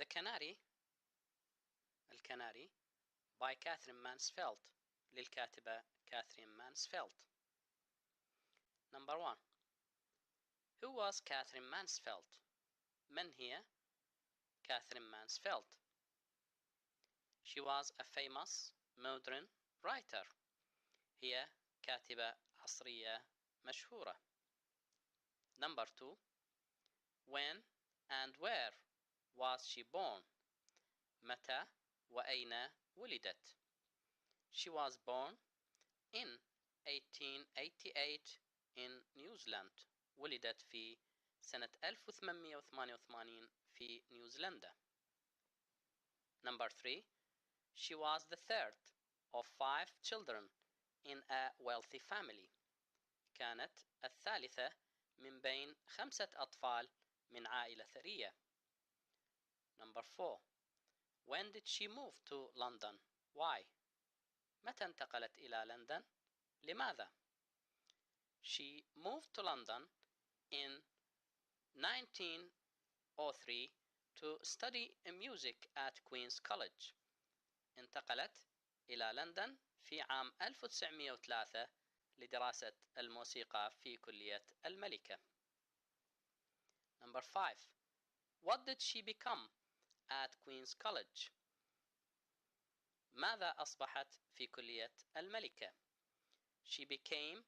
The Canary الكناري by Catherine Mansfield للكاتبة كاثرين مانسفيلد. Number 1. Who was Catherine Mansfield? من هي Catherine Mansfield? She was a famous modern writer. هي كاتبة عصرية مشهورة. Number 2. When and where was she born? متى وأين ولدت؟ She was born in 1888 in New Zealand. ولدت في سنة 1888 في نيوزيلندا. Number 3. She was the third of 5 children in a wealthy family. كانت الثالثة من بين 5 أطفال من عائلة ثرية. Number 4. When did she move to London? Why? متى انتقلت إلى لندن؟ لماذا؟ She moved to London in 1903 to study music at Queen's College. انتقلت إلى لندن في عام 1903 لدراسة الموسيقى في كلية الملكة. Number 5. What did she become at Queen's College? ماذا أصبحت في كلية الملكة؟ She became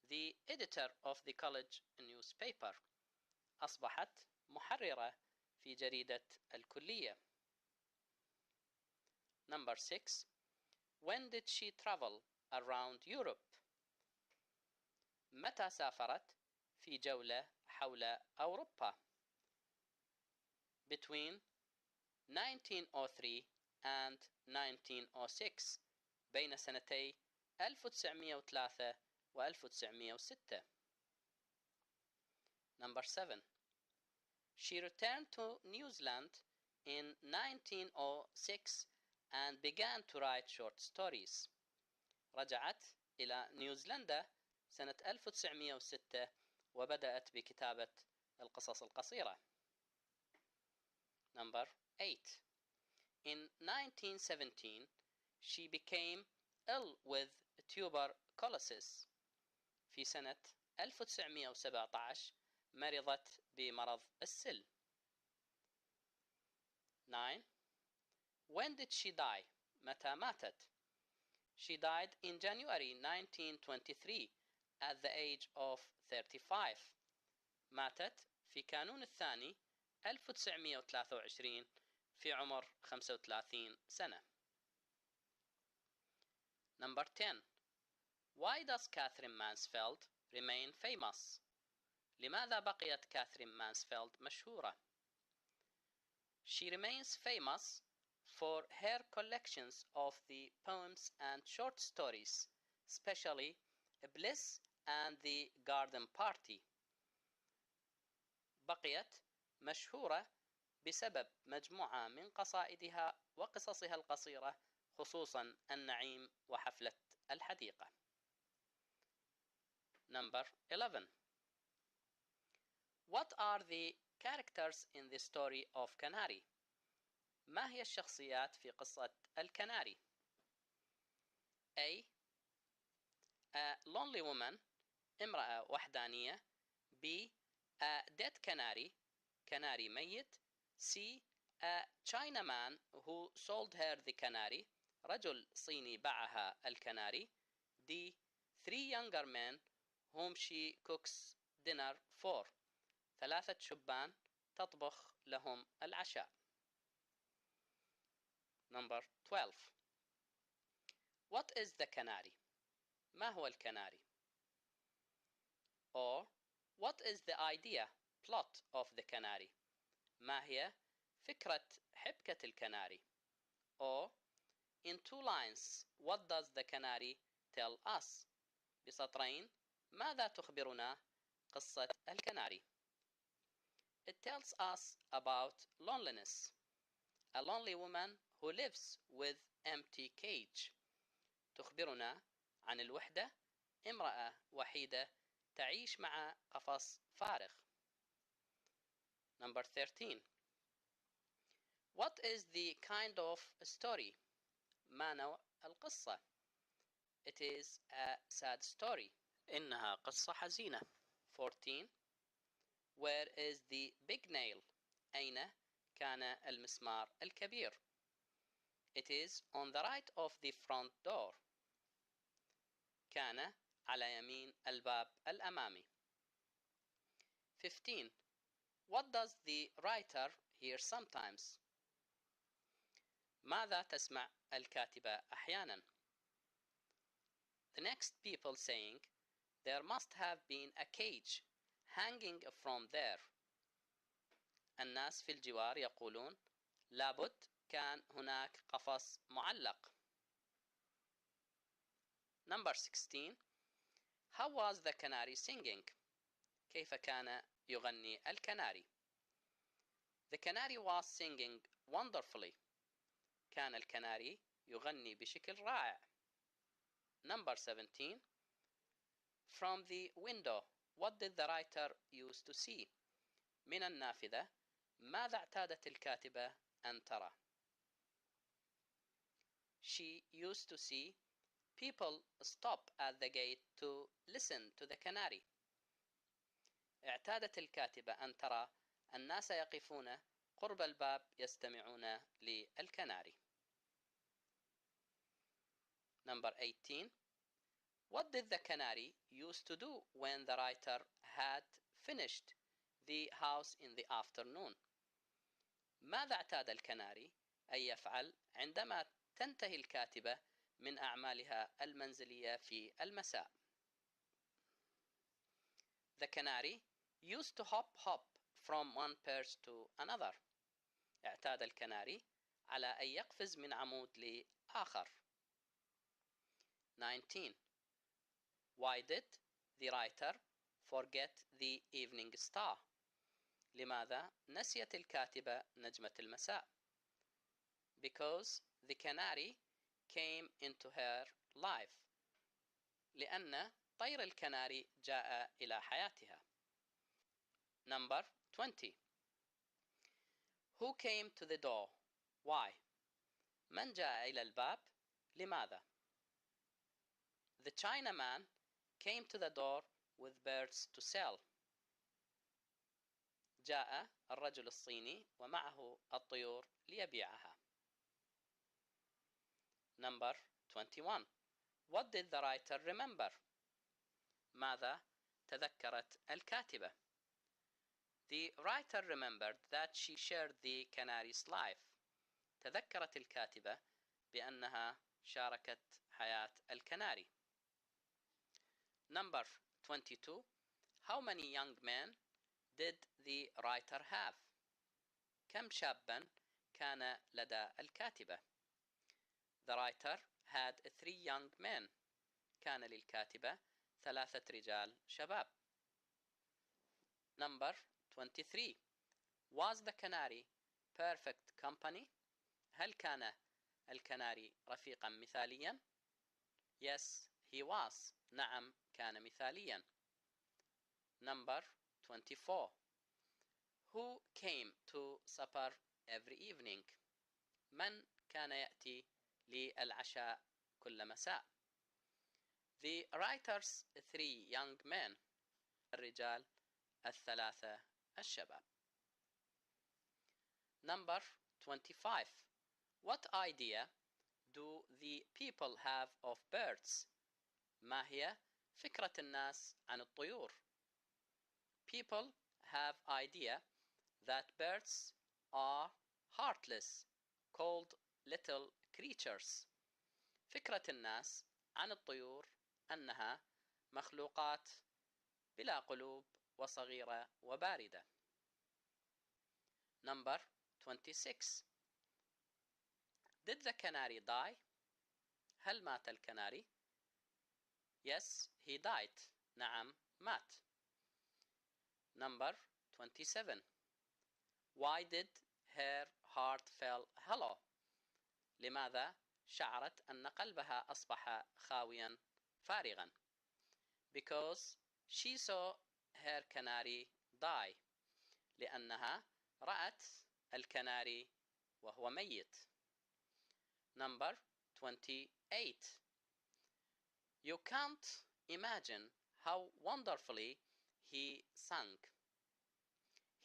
the editor of the college newspaper. أصبحت محررة في جريدة الكلية. Number 6. When did she travel around Europe? متى سافرت في جولة حول أوروبا؟ Between 1903 and 1906 بين سنتي 1903 و 1906. Number 7. She returned to New Zealand in 1906 and began to write short stories. رجعت إلى نيوزيلندا سنة 1906 وبدأت بكتابة القصص القصيرة. Number 8. In 1917, she became ill with tuberculosis. في سنة 1917 مرضت بمرض السل. 9. When did she die? متى ماتت؟ She died in January 1923 at the age of 35. ماتت في كانون الثاني 1923 في عمر 35 سنة. Number 10. Why does Catherine Mansfield remain famous? لماذا بقيت كاثرين مانسفيلد مشهورة؟ She remains famous for her collections of the poems and short stories, especially Bliss and the Garden Party. بقيت مشهورة بسبب مجموعة من قصائدها وقصصها القصيرة، خصوصا النعيم وحفلة الحديقة. Number 11. What are the characters in the story of Canary? ما هي الشخصيات في قصة الكناري؟ A. A lonely woman. امرأة وحدانية. B. A dead canary. كناري ميت. C. A Chinaman who sold her the canary. رجل صيني باعها الكناري. D. 3 younger men whom she cooks dinner for. 3 شبان تطبخ لهم العشاء. Number 12. What is the canary? ما هو الكناري؟ Or what is the idea, plot of the canary? ما هي فكرة حبكة الكناري؟ Or in 2 lines, what does the canary tell us? بسطرين ماذا تخبرنا قصة الكناري؟ It tells us about loneliness. A lonely woman who lives with empty cage. تخبرنا عن الوحدة، امرأة وحيدة تعيش مع قفص فارغ. Number 13. What is the kind of story? ما نوع القصة؟ It is a sad story. إنها قصة حزينة. 14. Where is the big nail? أين كان المسمار الكبير؟ It is on the right of the front door. كان على يمين الباب الأمامي. 15. What does the writer hear sometimes? ماذا تسمع الكاتبة أحيانا؟ The next people saying, there must have been a cage hanging from there. الناس في الجوار يقولون لابد كان هناك قفص معلق. Number 16. How was the canary singing? كيف كان يغني الكناري؟ The canary was singing wonderfully. كان الكناري يغني بشكل رائع. Number 17. From the window, what did the writer used to see? من النافذة ماذا اعتادت الكاتبة أن ترى؟ She used to see people stop at the gate to listen to the canary. اعتادت الكاتبة أن ترى الناس يقفون قرب الباب يستمعون للكناري. Number 18. What did the canary used to do when the writer had finished the house in the afternoon? ماذا اعتاد الكناري أن يفعل عندما تنتهي الكاتبة من أعمالها المنزلية في المساء؟ The canary used to hop from one perch to another. اعتاد الكناري على أن يقفز من عمود لآخر. 19. Why did the writer forget the evening star? لماذا نسيت الكاتبة نجمة المساء؟ Because the canary came into her life. لأن طير الكناري جاء إلى حياتها. Number 20. Who came to the door? Why? من جاء إلى الباب؟ لماذا؟ The Chinaman came to the door with birds to sell. جاء الرجل الصيني ومعه الطيور ليبيعها. Number 21. What did the writer remember? ماذا تذكرت الكاتبة؟ The writer remembered that she shared the canary's life. تذكرت الكاتبة بأنها شاركت حياة الكناري. Number 22. How many young men did the writer have? كم شابا كان لدى الكاتبة؟ The writer had 3 young men. كان للكاتبة 3 رجال شباب. Number 23. Was the canary perfect company? هل كان الكناري رفيقا مثاليا؟ Yes, he was. نعم، كان مثاليا. Number 24. Who came to supper every evening? من كان يأتي للعشاء كل مساء؟ The writer's 3 young men. الرجال 3 الشباب. Number 25. What idea do the people have of birds? ما هي فكرة الناس عن الطيور؟ People have idea that birds are heartless, cold little creatures. فكرة الناس عن الطيور أنها مخلوقات بلا قلوب وصغيرة وباردة. Number 26. Did the canary die? هل مات الكناري؟ Yes, he died. نعم، مات. Number 27. Why did her heart feel hollow? لماذا شعرت أن قلبها أصبح خاويا فارغا؟ Because she saw her canary die. لأنها رأت الكناري وهو ميت. Number 28. You can't imagine how wonderfully he sang.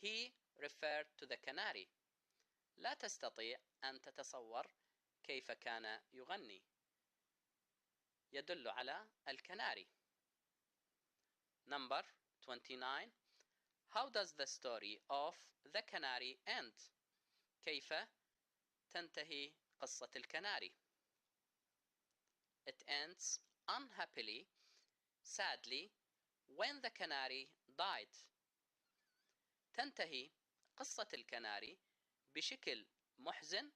He referred to the canary. لا تستطيع أن تتصور كيف كان يغني. يدل على الكناري. Number 29. How does the story of the canary end? كيف تنتهي قصة الكناري؟ It ends unhappily, sadly, when the canary died. تنتهي قصة الكناري بشكل محزن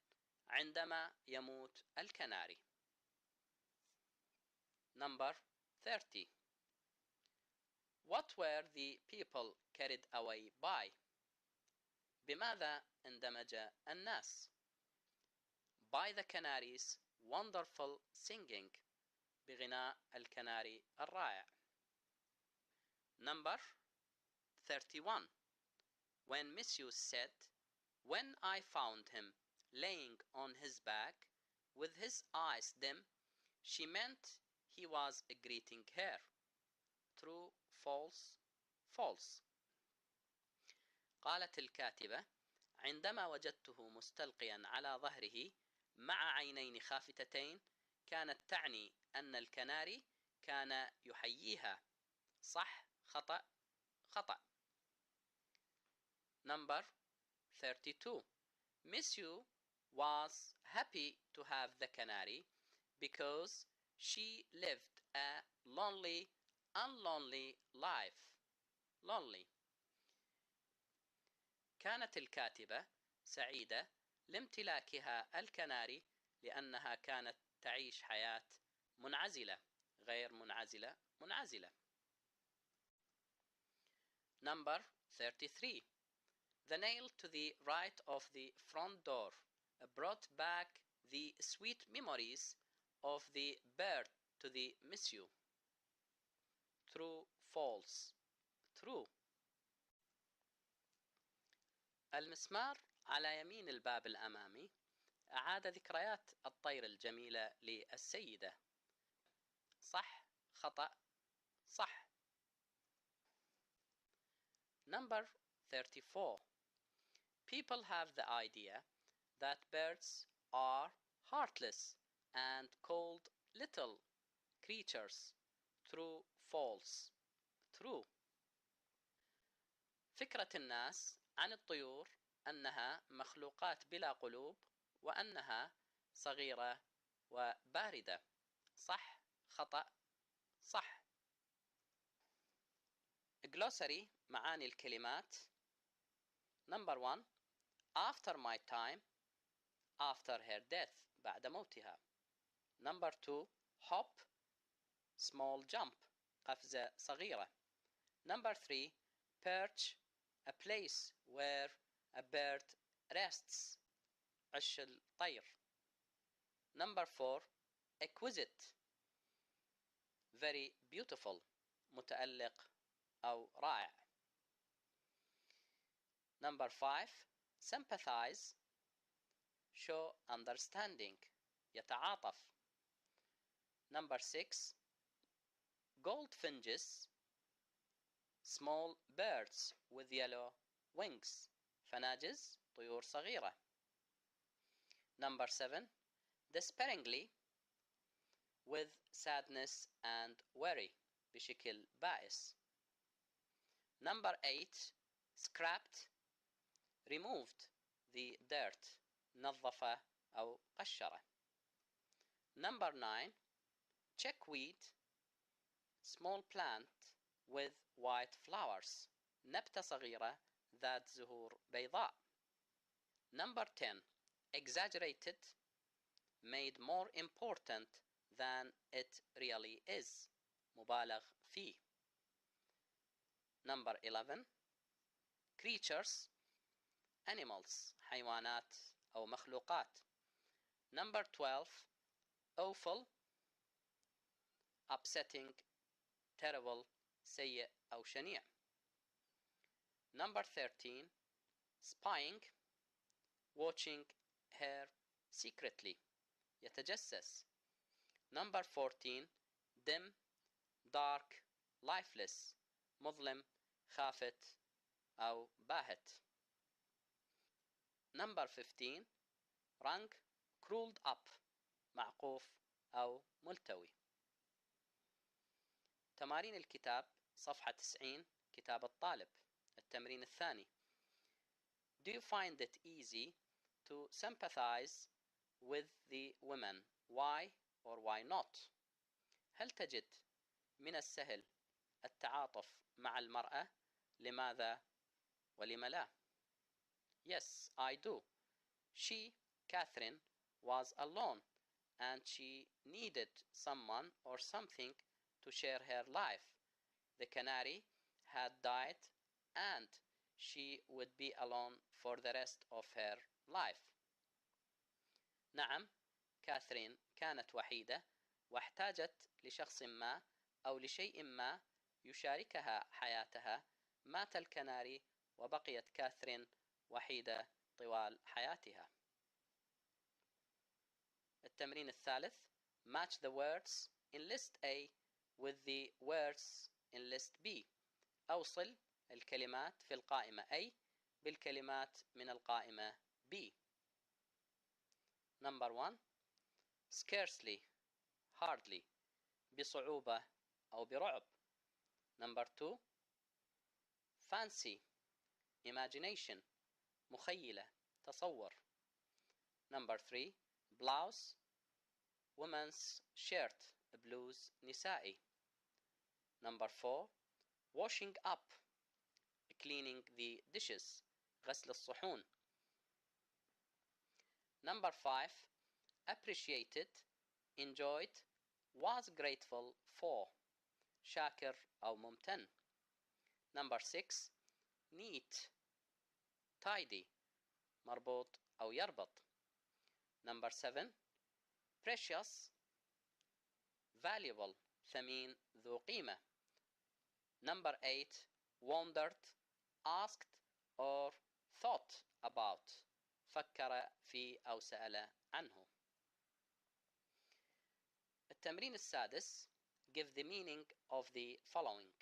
عندما يموت الكناري. Number 30. What were the people carried away by? بماذا اندمج الناس؟ By the canary's wonderful singing. بغناء الكناري الرائع. Number 31. When Missus said, when I found him laying on his back with his eyes dim, she meant he was greeting her. True, false, false. قالت الكاتبة: عندما وجدته مستلقيا على ظهره مع عينين خافتتين كانت تعني أن الكناري كان يحييها. صح، خطأ، خطأ. Number 32. Monsieur was happy to have the canary because she lived a lonely, unlonely life. Lonely. كانت الكاتبة سعيدة لامتلاكها الكناري لأنها كانت تعيش حياة منعزلة، غير منعزلة، منعزلة. Number 33. The nail to the right of the front door brought back the sweet memories of the bird to the monsieur. True, false, true. المسمار على يمين الباب الأمامي أعاد ذكريات الطير الجميلة للسيدة. صح، خطأ، صح. Number 34. People have the idea that birds are heartless and cold little creatures. True, false, true. فكرة الناس عن الطيور أنها مخلوقات بلا قلوب وأنها صغيرة وباردة. صح، خطأ، صح. Glossary معاني الكلمات. Number 1. After my time, after her death, بعد موتها. Number 2. Hop, small jump, قفزة صغيرة. Number 3. Perch, a place where a bird rests, عش الطير. Number 4. Exquisite, very beautiful, متألق أو رائع. Number 5. Sympathize, show understanding, يتعاطف. Number 6. Goldfinches, small birds with yellow wings, فناجز طيور صغيرة. Number 7. Despairingly, with sadness and worry, بشكل بائس. Number 8. Scrapped, removed the dirt, نظف أو قشر. Number 9. Chickweed, small plant with white flowers, نبتة صغيرة ذات زهور بيضاء. Number 10. Exaggerated, made more important than it really is, مبالغ فيه. Number 11. Creatures, animals, حيوانات أو مخلوقات. Number 12. Awful, upsetting, terrible, سيء أو شنيع. Number 13. Spying, watching her secretly. يتجسس. Number 14. dim, dark, lifeless. مظلم، خافت أو باهت. Number 15. rank, crawled up. معقوف أو ملتوي. تمارين الكتاب صفحة 90 كتاب الطالب. التمرين الثاني. Do you find it easy to sympathize with the women? Why or why not? هل تجد من السهل التعاطف مع المرأة؟ لماذا ولم لا؟ Yes, I do. She, Catherine, was alone and she needed someone or something to share her life. The canary had died and she would be alone for the rest of her life. نعم، كاثرين كانت وحيدة واحتاجت لشخص ما أو لشيء ما يشاركها حياتها. مات الكناري وبقيت كاثرين وحيدة طوال حياتها. التمرين الثالث. Match the words in list A with the words in list B. أوصل الكلمات في القائمة A بالكلمات من القائمة B. Number 1. Scarcely, hardly. بصعوبة أو برعب. Number 2. Fancy, imagination. مخيلة، تصور. Number 3. Blouse, woman's shirt. بلوز نسائي. Number 4. Washing up, cleaning the dishes. غسل الصحون. Number 5. Appreciated, enjoyed, was grateful for. شاكر أو ممتن. Number 6. Neat, tidy. مربوط أو يربط. Number 7. Precious, valuable. ثمين، ذو قيمة. Number 8. Wondered, asked or thought about. فكر في أو سأل عنه. التمرين السادس. Give the meaning of the following.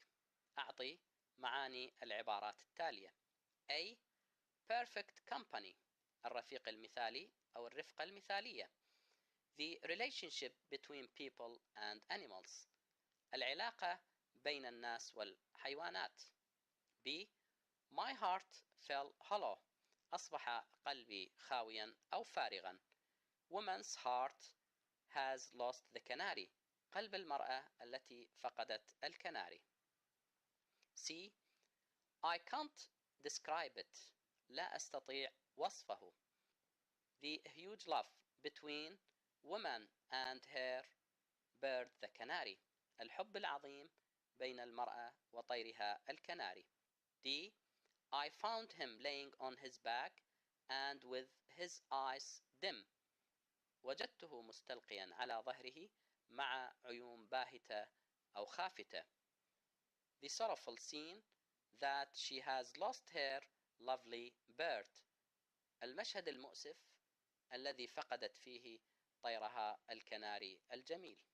أعطي معاني العبارات التالية. A. Perfect company. الرفيق المثالي أو الرفقة المثالية. The relationship between people and animals. العلاقة بين الناس والحيوانات. B. My heart fell hollow. أصبح قلبي خاويا أو فارغا. Woman's heart has lost the canary. قلب المرأة التي فقدت الكناري. C. I can't describe it. لا أستطيع وصفه. The huge love between woman and her bird the canary. الحب العظيم بين المرأة وطيرها الكناري. D. I found him laying on his back and with his eyes dim. وجدته مستلقيا على ظهره مع عيون باهتة أو خافتة. The sorrowful scene that she has lost her lovely bird. المشهد المؤسف الذي فقدت فيه طيرها الكناري الجميل.